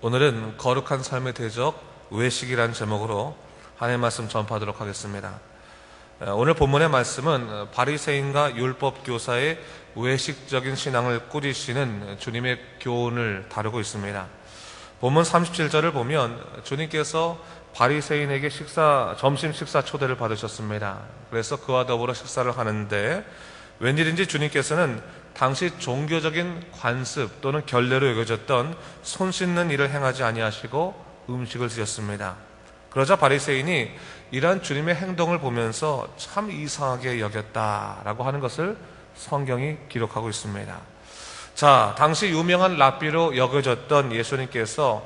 오늘은 거룩한 삶의 대적 외식이라는 제목으로 하나님의 말씀 전파하도록 하겠습니다. 오늘 본문의 말씀은 바리새인과 율법 교사의 외식적인 신앙을 꾸리시는 주님의 교훈을 다루고 있습니다. 본문 37절을 보면 주님께서 바리새인에게 점심 식사 초대를 받으셨습니다. 그래서 그와 더불어 식사를 하는데 웬일인지 주님께서는 당시 종교적인 관습 또는 결례로 여겨졌던 손 씻는 일을 행하지 아니하시고 음식을 드셨습니다. 그러자 바리새인이 이러한 주님의 행동을 보면서 참 이상하게 여겼다라고 하는 것을 성경이 기록하고 있습니다. 자, 당시 유명한 랍비로 여겨졌던 예수님께서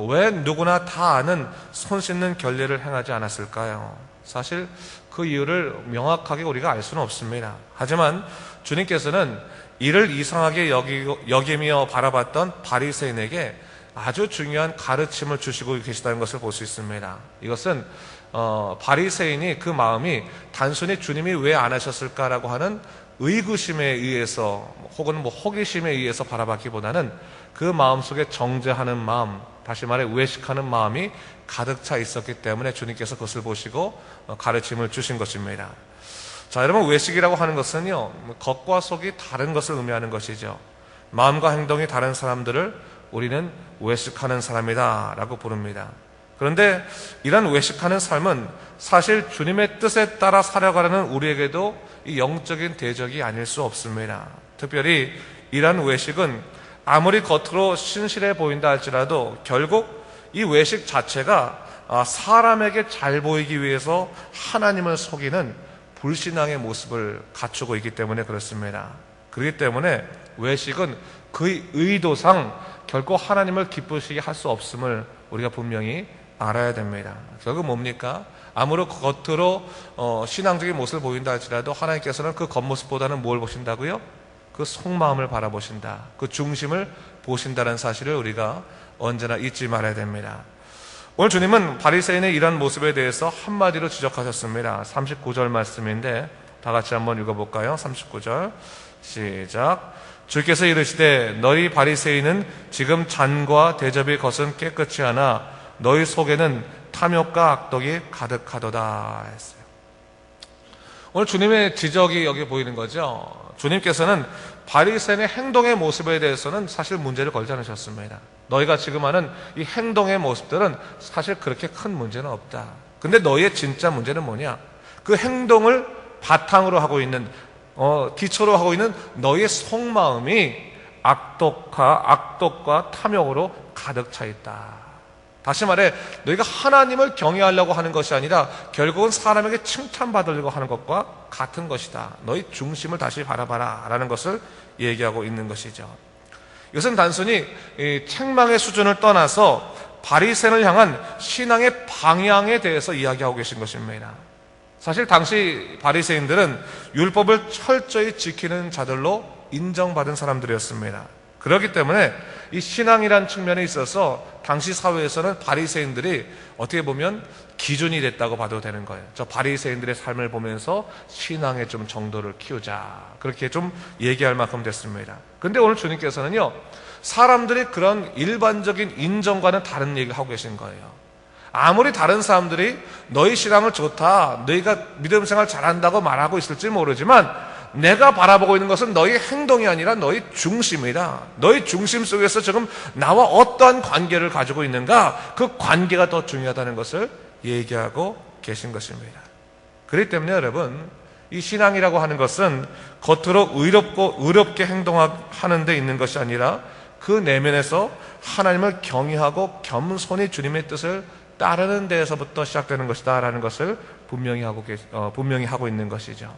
왜 누구나 다 아는 손 씻는 결례를 행하지 않았을까요? 사실 그 이유를 명확하게 우리가 알 수는 없습니다. 하지만 주님께서는 이를 이상하게 여기며 바라봤던 바리새인에게 아주 중요한 가르침을 주시고 계시다는 것을 볼 수 있습니다. 이것은 바리새인이 그 마음이 단순히 주님이 왜 안 하셨을까라고 하는 의구심에 의해서 혹은 호기심에 의해서 바라봤기보다는 그 마음속에 정죄하는 마음, 다시 말해 외식하는 마음이 가득 차 있었기 때문에 주님께서 그것을 보시고 가르침을 주신 것입니다. 자, 여러분, 외식이라고 하는 것은요, 겉과 속이 다른 것을 의미하는 것이죠. 마음과 행동이 다른 사람들을 우리는 외식하는 사람이다 라고 부릅니다. 그런데 이런 외식하는 삶은 사실 주님의 뜻에 따라 살아가려는 우리에게도 이 영적인 대적이 아닐 수 없습니다. 특별히 이러한 외식은 아무리 겉으로 신실해 보인다 할지라도 결국 이 외식 자체가 사람에게 잘 보이기 위해서 하나님을 속이는 불신앙의 모습을 갖추고 있기 때문에 그렇습니다. 그렇기 때문에 외식은 그의 의도상 결코 하나님을 기쁘시게 할 수 없음을 우리가 분명히 알아야 됩니다. 결국 뭡니까? 아무리 겉으로 신앙적인 모습을 보인다 할지라도 하나님께서는 그 겉모습보다는 뭘 보신다고요? 그 속마음을 바라보신다. 그 중심을 보신다는 사실을 우리가 언제나 잊지 말아야 됩니다. 오늘 주님은 바리새인의 이런 모습에 대해서 한마디로 지적하셨습니다. 39절 말씀인데 다 같이 한번 읽어볼까요? 39절 시작. 주께서 이르시되 너희 바리새인은 지금 잔과 대접의 것은 깨끗이 하나 너희 속에는 탐욕과 악독이 가득하도다 했어요. 오늘 주님의 지적이 여기 보이는 거죠. 주님께서는 바리새인의 행동의 모습에 대해서는 사실 문제를 걸지 않으셨습니다. 너희가 지금 하는 이 행동의 모습들은 사실 그렇게 큰 문제는 없다. 근데 너희의 진짜 문제는 뭐냐? 그 행동을 바탕으로 하고 있는 기초로 하고 있는 너희의 속마음이 악독과 탐욕으로 가득 차 있다. 다시 말해 너희가 하나님을 경외하려고 하는 것이 아니라 결국은 사람에게 칭찬받으려고 하는 것과 같은 것이다. 너희 중심을 다시 바라봐라 라는 것을 얘기하고 있는 것이죠. 이것은 단순히 책망의 수준을 떠나서 바리새인을 향한 신앙의 방향에 대해서 이야기하고 계신 것입니다. 사실 당시 바리새인들은 율법을 철저히 지키는 자들로 인정받은 사람들이었습니다. 그렇기 때문에 이 신앙이라는 측면에 있어서 당시 사회에서는 바리새인들이 어떻게 보면 기준이 됐다고 봐도 되는 거예요. 저 바리새인들의 삶을 보면서 신앙의 좀 정도를 키우자, 그렇게 좀 얘기할 만큼 됐습니다. 근데 오늘 주님께서는요, 사람들이 그런 일반적인 인정과는 다른 얘기를 하고 계신 거예요. 아무리 다른 사람들이 너희 신앙은 좋다, 너희가 믿음 생활 잘한다고 말하고 있을지 모르지만 내가 바라보고 있는 것은 너희 행동이 아니라 너희 중심이다. 너희 중심 속에서 지금 나와 어떠한 관계를 가지고 있는가, 그 관계가 더 중요하다는 것을 얘기하고 계신 것입니다. 그렇기 때문에 여러분, 이 신앙이라고 하는 것은 겉으로 의롭게 행동하는 데 있는 것이 아니라 그 내면에서 하나님을 경외하고 겸손히 주님의 뜻을 따르는 데에서부터 시작되는 것이다 라는 것을 분명히 하고 있는 것이죠.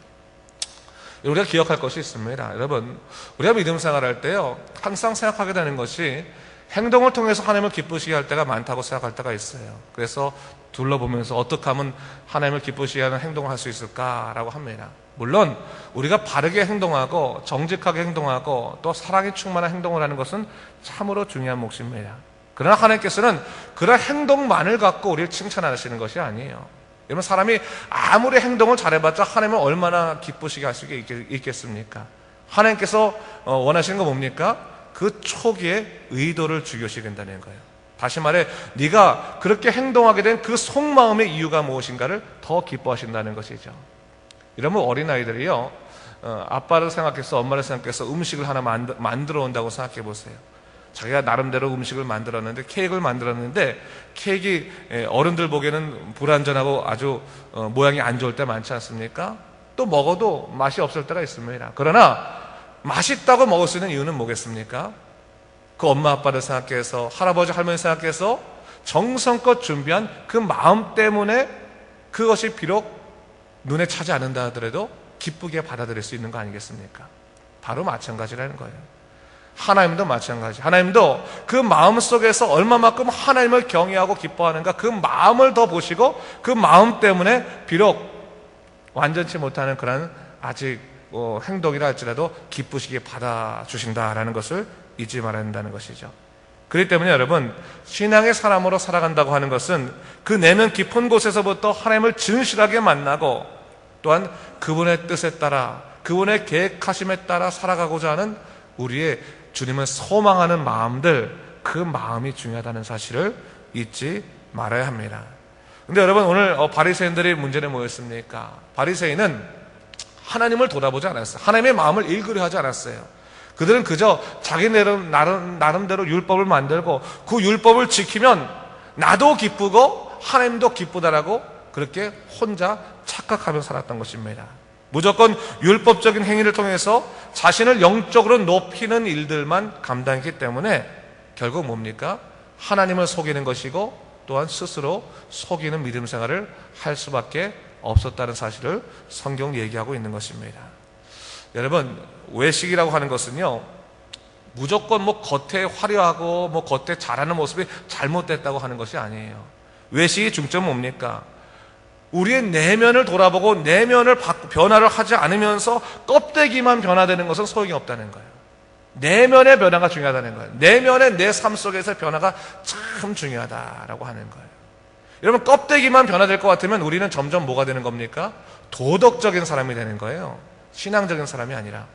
우리가 기억할 것이 있습니다. 여러분, 우리가 믿음 생활할 때요, 항상 생각하게 되는 것이 행동을 통해서 하나님을 기쁘시게 할 때가 많다고 생각할 때가 있어요. 그래서 둘러보면서 어떻게 하면 하나님을 기쁘시게 하는 행동을 할 수 있을까라고 합니다. 물론 우리가 바르게 행동하고 정직하게 행동하고 또 사랑이 충만한 행동을 하는 것은 참으로 중요한 몫입니다. 그러나 하나님께서는 그런 행동만을 갖고 우리를 칭찬하시는 것이 아니에요. 여러분, 사람이 아무리 행동을 잘해봤자 하나님은 얼마나 기쁘시게 할 수 있겠습니까? 하나님께서 원하시는 거 뭡니까? 그 초기에 의도를 중요시 된다는 거예요. 다시 말해 네가 그렇게 행동하게 된 그 속마음의 이유가 무엇인가를 더 기뻐하신다는 것이죠. 이러면 어린아이들이요, 아빠를 생각해서 엄마를 생각해서 음식을 하나 만들어 온다고 생각해 보세요. 자기가 나름대로 음식을 만들었는데, 케이크를 만들었는데 케이크 어른들 보기에는 불완전하고 아주 모양이 안 좋을 때 많지 않습니까? 또 먹어도 맛이 없을 때가 있습니다. 그러나 맛있다고 먹을 수 있는 이유는 뭐겠습니까? 그 엄마 아빠를 생각해서, 할아버지 할머니 생각해서 정성껏 준비한 그 마음 때문에 그것이 비록 눈에 차지 않는다 하더라도 기쁘게 받아들일 수 있는 거 아니겠습니까? 바로 마찬가지라는 거예요. 하나님도 마찬가지. 하나님도 그 마음 속에서 얼마만큼 하나님을 경외하고 기뻐하는가, 그 마음을 더 보시고 그 마음 때문에 비록 완전치 못하는 그런 아직 행동이라 할지라도 기쁘시게 받아주신다라는 것을 잊지 말아야 한다는 것이죠. 그렇기 때문에 여러분, 신앙의 사람으로 살아간다고 하는 것은 그 내면 깊은 곳에서부터 하나님을 진실하게 만나고 또한 그분의 뜻에 따라, 그분의 계획하심에 따라 살아가고자 하는 우리의 주님을 소망하는 마음들, 그 마음이 중요하다는 사실을 잊지 말아야 합니다. 근데 여러분, 오늘 바리새인들의 문제는 뭐였습니까? 바리새인은 하나님을 돌아보지 않았어요. 하나님의 마음을 읽으려 하지 않았어요. 그들은 그저 자기 나름대로 율법을 만들고 그 율법을 지키면 나도 기쁘고 하나님도 기쁘다라고 그렇게 혼자 착각하며 살았던 것입니다. 무조건 율법적인 행위를 통해서 자신을 영적으로 높이는 일들만 감당했기 때문에 결국 뭡니까? 하나님을 속이는 것이고 또한 스스로 속이는 믿음 생활을 할 수밖에 없었다는 사실을 성경 얘기하고 있는 것입니다. 여러분, 외식이라고 하는 것은요, 무조건 겉에 화려하고 겉에 잘하는 모습이 잘못됐다고 하는 것이 아니에요. 외식의 중점은 뭡니까? 우리의 내면을 돌아보고 내면을 변화를 하지 않으면서 껍데기만 변화되는 것은 소용이 없다는 거예요. 내면의 변화가 중요하다는 거예요. 내면의 내 삶 속에서 변화가 참 중요하다라고 하는 거예요. 여러분, 껍데기만 변화될 것 같으면 우리는 점점 뭐가 되는 겁니까? 도덕적인 사람이 되는 거예요. 신앙적인 사람이 아니라.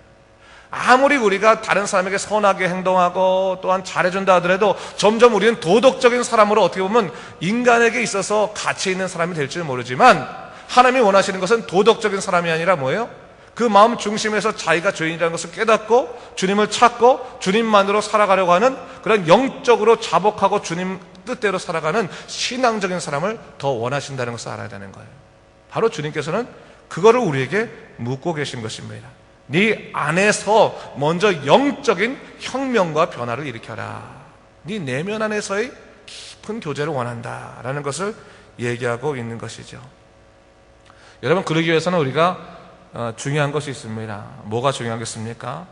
아무리 우리가 다른 사람에게 선하게 행동하고 또한 잘해준다 하더라도 점점 우리는 도덕적인 사람으로 어떻게 보면 인간에게 있어서 가치 있는 사람이 될지는 모르지만, 하나님이 원하시는 것은 도덕적인 사람이 아니라 뭐예요? 그 마음 중심에서 자기가 죄인이라는 것을 깨닫고 주님을 찾고 주님만으로 살아가려고 하는 그런 영적으로 자복하고 주님 뜻대로 살아가는 신앙적인 사람을 더 원하신다는 것을 알아야 되는 거예요. 바로 주님께서는 그거를 우리에게 묻고 계신 것입니다. 네 안에서 먼저 영적인 혁명과 변화를 일으켜라. 네 내면 안에서의 깊은 교제를 원한다라는 것을 얘기하고 있는 것이죠. 여러분, 그러기 위해서는 우리가 중요한 것이 있습니다. 뭐가 중요하겠습니까?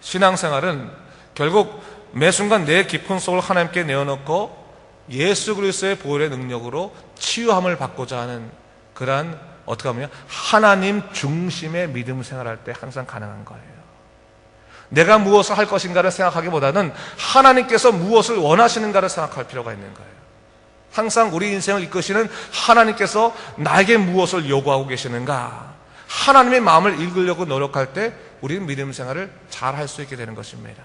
신앙생활은 결국 매 순간 내 깊은 속을 하나님께 내어놓고 예수 그리스도의 보혈의 능력으로 치유함을 받고자 하는 그러한, 어떻게 하면 하나님 중심의 믿음 생활할 때 항상 가능한 거예요. 내가 무엇을 할 것인가를 생각하기보다는 하나님께서 무엇을 원하시는가를 생각할 필요가 있는 거예요. 항상 우리 인생을 이끄시는 하나님께서 나에게 무엇을 요구하고 계시는가, 하나님의 마음을 읽으려고 노력할 때 우리는 믿음 생활을 잘 할 수 있게 되는 것입니다.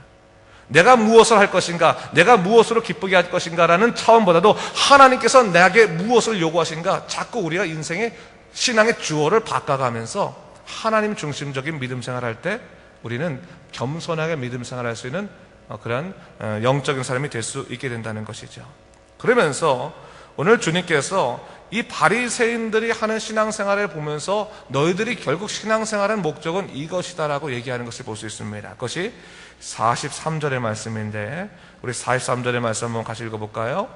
내가 무엇을 할 것인가, 내가 무엇으로 기쁘게 할 것인가라는 차원보다도 하나님께서 나에게 무엇을 요구하신가, 자꾸 우리가 인생의 신앙의 주어를 바꿔가면서 하나님 중심적인 믿음 생활할 때 우리는 겸손하게 믿음 생활할 수 있는 그런 영적인 사람이 될 수 있게 된다는 것이죠. 그러면서 오늘 주님께서 이 바리새인들이 하는 신앙생활을 보면서 너희들이 결국 신앙생활의 목적은 이것이다라고 얘기하는 것을 볼 수 있습니다. 그것이 43절의 말씀인데, 우리 43절의 말씀 한번 같이 읽어볼까요?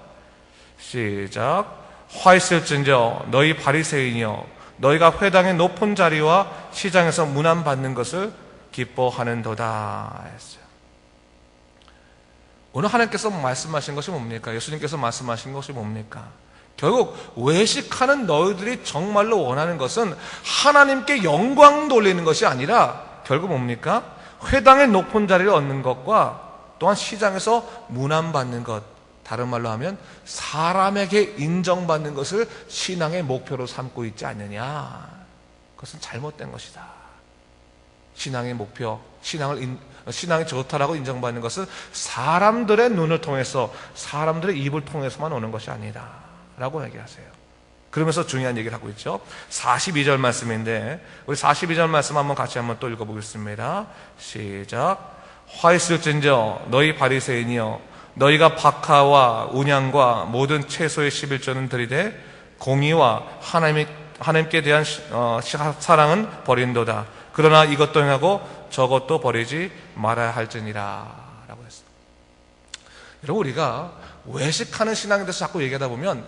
시작. 화 있을진저 너희 바리새인이여, 너희가 회당의 높은 자리와 시장에서 문안받는 것을 기뻐하는도다 했어요. 오늘 하나님께서 말씀하신 것이 뭡니까? 예수님께서 말씀하신 것이 뭡니까? 결국 외식하는 너희들이 정말로 원하는 것은 하나님께 영광 돌리는 것이 아니라 결국 뭡니까? 회당의 높은 자리를 얻는 것과 또한 시장에서 문안받는 것, 다른 말로 하면 사람에게 인정받는 것을 신앙의 목표로 삼고 있지 않느냐. 그것은 잘못된 것이다. 신앙의 목표, 신앙이 좋다라고 인정받는 것은 사람들의 눈을 통해서, 사람들의 입을 통해서만 오는 것이 아니다 라고 얘기하세요. 그러면서 중요한 얘기를 하고 있죠. 42절 말씀인데, 우리 42절 말씀 한번 같이 한번 또 읽어보겠습니다. 시작. 화 있을진저 너희 바리새인이여, 너희가 박하와 운양과 모든 채소의 11조는 들이되 공의와 하나님께 대한 사랑은 버린도다. 그러나 이것도 행하고 저것도 버리지 말아야 할지니라 라고 했어요. 여러분, 우리가 외식하는 신앙에 대해서 자꾸 얘기하다 보면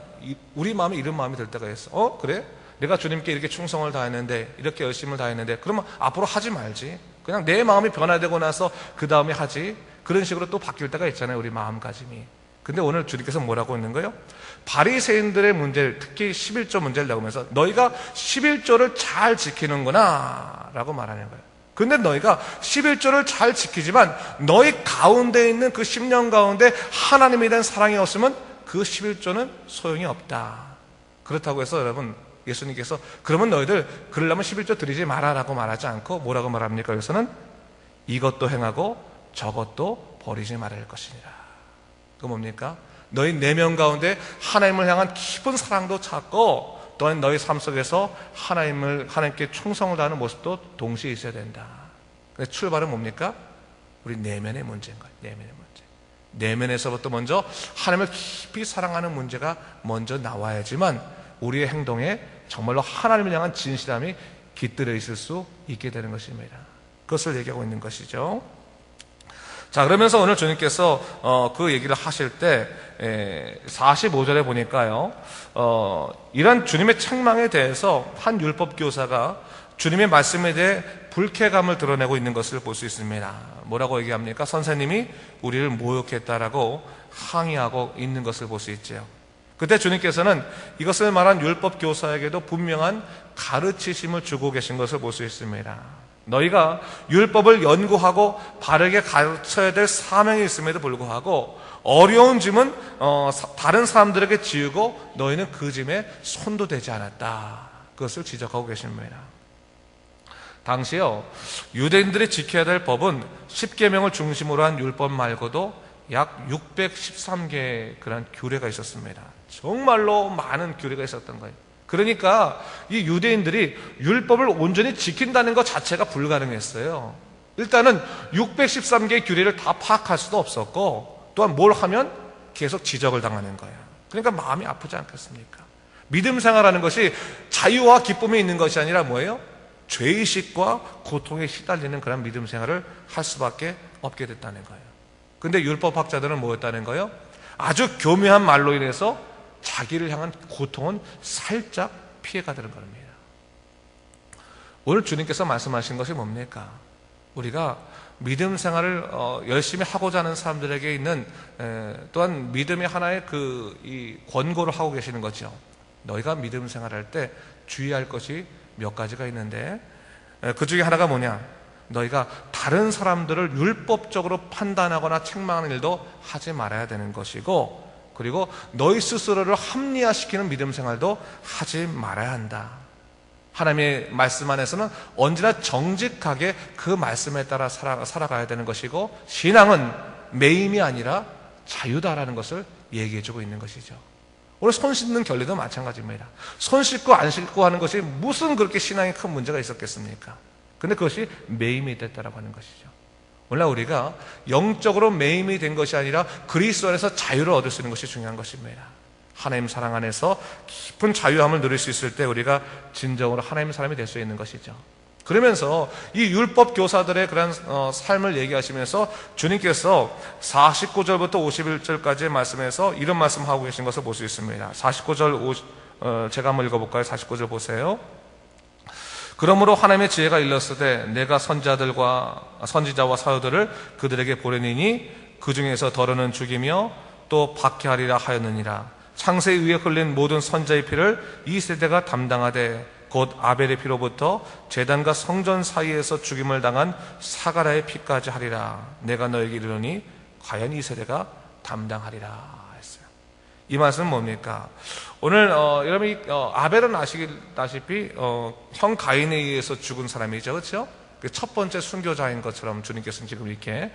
우리 마음에 이런 마음이 들 때가 있어. 그래? 내가 주님께 이렇게 충성을 다했는데, 이렇게 열심을 다했는데, 그러면 앞으로 하지 말지. 그냥 내 마음이 변화되고 나서 그 다음에 하지. 그런 식으로 또 바뀔 때가 있잖아요, 우리 마음가짐이. 근데 오늘 주님께서 뭐라고 있는 거예요? 바리새인들의 문제를, 특히 11조 문제를 나오면서 너희가 11조를 잘 지키는구나 라고 말하는 거예요. 근데 너희가 11조를 잘 지키지만 너희 가운데 있는 그 10년 가운데 하나님에 대한 사랑이 없으면 그 11조는 소용이 없다. 그렇다고 해서 여러분, 예수님께서 그러면 너희들 그러려면 11조 드리지 마라 라고 말하지 않고 뭐라고 말합니까? 여기서는 이것도 행하고 저것도 버리지 말아야 할 것이니라. 그 뭡니까? 너희 내면 가운데 하나님을 향한 깊은 사랑도 찾고, 또한 너희 삶 속에서 하나님께 충성을 다하는 모습도 동시에 있어야 된다. 근데 출발은 뭡니까? 우리 내면의 문제인 거예요. 내면의 문제. 내면에서부터 먼저 하나님을 깊이 사랑하는 문제가 먼저 나와야지만 우리의 행동에 정말로 하나님을 향한 진실함이 깃들어 있을 수 있게 되는 것입니다. 그것을 얘기하고 있는 것이죠. 자, 그러면서 오늘 주님께서 그 얘기를 하실 때 45절에 보니까요, 이런 주님의 책망에 대해서 한 율법 교사가 주님의 말씀에 대해 불쾌감을 드러내고 있는 것을 볼 수 있습니다. 뭐라고 얘기합니까? 선생님이 우리를 모욕했다라고 항의하고 있는 것을 볼 수 있죠. 그때 주님께서는 이것을 말한 율법 교사에게도 분명한 가르치심을 주고 계신 것을 볼 수 있습니다. 너희가 율법을 연구하고 바르게 가르쳐야 될 사명이 있음에도 불구하고 어려운 짐은 다른 사람들에게 지우고 너희는 그 짐에 손도 대지 않았다. 그것을 지적하고 계십니다. 당시요, 유대인들이 지켜야 될 법은 10계명을 중심으로 한 율법 말고도 약 613개의 그런 규례가 있었습니다. 정말로 많은 규례가 있었던 거예요. 그러니까 이 유대인들이 율법을 온전히 지킨다는 것 자체가 불가능했어요. 일단은 613개의 규례를 다 파악할 수도 없었고, 또한 뭘 하면 계속 지적을 당하는 거예요. 그러니까 마음이 아프지 않겠습니까? 믿음 생활하는 것이 자유와 기쁨이 있는 것이 아니라 뭐예요? 죄의식과 고통에 시달리는 그런 믿음 생활을 할 수밖에 없게 됐다는 거예요. 근데 율법학자들은 뭐였다는 거예요? 아주 교묘한 말로 인해서 자기를 향한 고통은 살짝 피해가는 겁니다. 오늘 주님께서 말씀하신 것이 뭡니까? 우리가 믿음 생활을 열심히 하고자 하는 사람들에게 있는 또한 믿음의 하나의 이 권고를 하고 계시는 거죠. 너희가 믿음 생활할 때 주의할 것이 몇 가지가 있는데, 그 중에 하나가 뭐냐? 너희가 다른 사람들을 율법적으로 판단하거나 책망하는 일도 하지 말아야 되는 것이고, 그리고 너희 스스로를 합리화시키는 믿음 생활도 하지 말아야 한다. 하나님의 말씀 안에서는 언제나 정직하게 그 말씀에 따라 살아가야 되는 것이고, 신앙은 매임이 아니라 자유다라는 것을 얘기해주고 있는 것이죠. 오늘 손 씻는 결례도 마찬가지입니다. 손 씻고 안 씻고 하는 것이 무슨 그렇게 신앙에 큰 문제가 있었겠습니까? 근데 그것이 매임이 됐다라고 하는 것이죠. 오늘 우리가 영적으로 매임이 된 것이 아니라 그리스도 안에서 자유를 얻을 수 있는 것이 중요한 것입니다. 하나님 사랑 안에서 깊은 자유함을 누릴 수 있을 때 우리가 진정으로 하나님 사람이 될 수 있는 것이죠. 그러면서 이 율법 교사들의 그런 삶을 얘기하시면서 주님께서 49절부터 51절까지의 말씀에서 이런 말씀하고 계신 것을 볼 수 있습니다. 49절 제가 한번 읽어볼까요? 49절 보세요. 그러므로 하나님의 지혜가 일렀으되 내가 선지자와 사도들을 그들에게 보내니니 그 중에서 더러는 죽이며 또 박해하리라 하였느니라. 창세 위에 흘린 모든 선자의 피를 이 세대가 담당하되 곧 아벨의 피로부터 제단과 성전 사이에서 죽임을 당한 사가라의 피까지 하리라. 내가 너에게 이르노니 과연 이 세대가 담당하리라 했어요. 이 말씀은 뭡니까? 오늘 여러분이 아벨은 아시다시피 형 가인에 의해서 죽은 사람이죠, 그렇죠? 그 첫 번째 순교자인 것처럼 주님께서는 지금 이렇게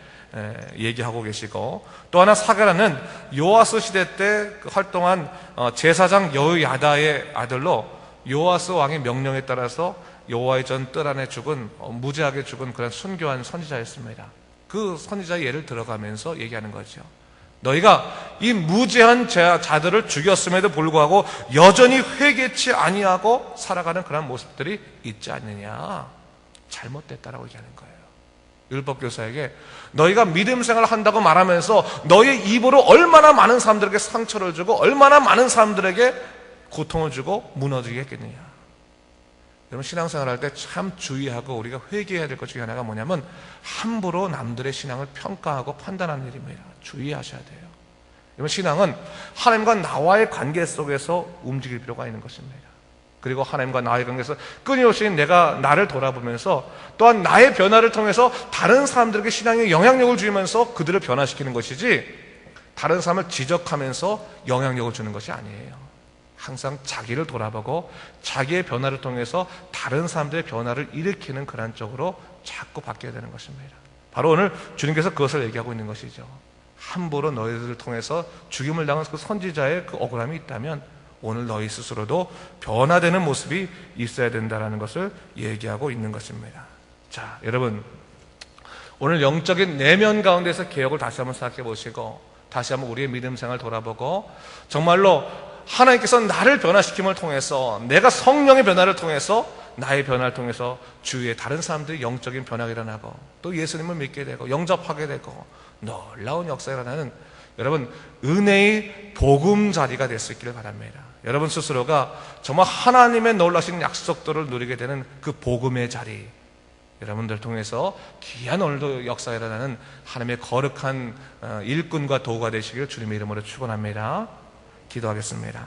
얘기하고 계시고, 또 하나 사게라는 요아스 시대 때 활동한 제사장 여호야다의 아들로 요아스 왕의 명령에 따라서 여호와의 전 뜰 안에 죽은 무죄하게 죽은 그런 순교한 선지자였습니다. 그 선지자의 예를 들어가면서 얘기하는 거죠. 너희가 이 무죄한 자들을 죽였음에도 불구하고 여전히 회개치 아니하고 살아가는 그런 모습들이 있지 않느냐, 잘못됐다라고 얘기하는 거예요. 율법교사에게 너희가 믿음 생활을 한다고 말하면서 너희의 입으로 얼마나 많은 사람들에게 상처를 주고 얼마나 많은 사람들에게 고통을 주고 무너지게 했겠느냐. 여러분, 신앙생활 할 때 참 주의하고 우리가 회개해야 될 것 중에 하나가 뭐냐면 함부로 남들의 신앙을 평가하고 판단하는 일입니다. 주의하셔야 돼요. 여러분, 신앙은 하나님과 나와의 관계 속에서 움직일 필요가 있는 것입니다. 그리고 하나님과 나의 관계에서 끊임없이 내가 나를 돌아보면서 또한 나의 변화를 통해서 다른 사람들에게 신앙에 영향력을 주면서 그들을 변화시키는 것이지, 다른 사람을 지적하면서 영향력을 주는 것이 아니에요. 항상 자기를 돌아보고 자기의 변화를 통해서 다른 사람들의 변화를 일으키는 그런 쪽으로 자꾸 바뀌어야 되는 것입니다. 바로 오늘 주님께서 그것을 얘기하고 있는 것이죠. 함부로 너희들을 통해서 죽임을 당한 그 선지자의 그 억울함이 있다면 오늘 너희 스스로도 변화되는 모습이 있어야 된다는 것을 얘기하고 있는 것입니다. 자, 여러분, 오늘 영적인 내면 가운데서 개혁을 다시 한번 생각해 보시고 다시 한번 우리의 믿음 생활을 돌아보고 정말로 하나님께서 나를 변화시킴을 통해서, 내가 성령의 변화를 통해서, 나의 변화를 통해서 주위에 다른 사람들이 영적인 변화가 일어나고 또 예수님을 믿게 되고 영접하게 되고 놀라운 역사가 일어나는, 여러분, 은혜의 보금자리가 될 수 있기를 바랍니다. 여러분 스스로가 정말 하나님의 놀라신 약속들을 누리게 되는 그 복음의 자리, 여러분들 통해서 귀한 오늘도 역사가 일어나는 하나님의 거룩한 일꾼과 도구가 되시길 주님의 이름으로 축원합니다. 기도하겠습니다.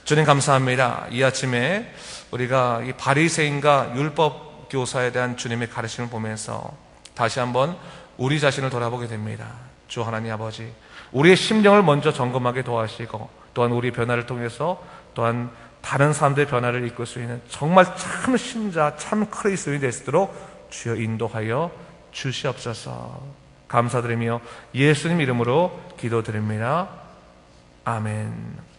주님, 감사합니다. 이 아침에 우리가 이 바리새인과 율법 교사에 대한 주님의 가르침을 보면서 다시 한번 우리 자신을 돌아보게 됩니다. 주 하나님 아버지, 우리의 심령을 먼저 점검하게 도와주시고 또한 우리 변화를 통해서 또한 다른 사람들의 변화를 이끌 수 있는 정말 참 신자, 참 그리스도인이 될 수 있도록 주여 인도하여 주시옵소서. 감사드리며 예수님 이름으로 기도드립니다. 아멘.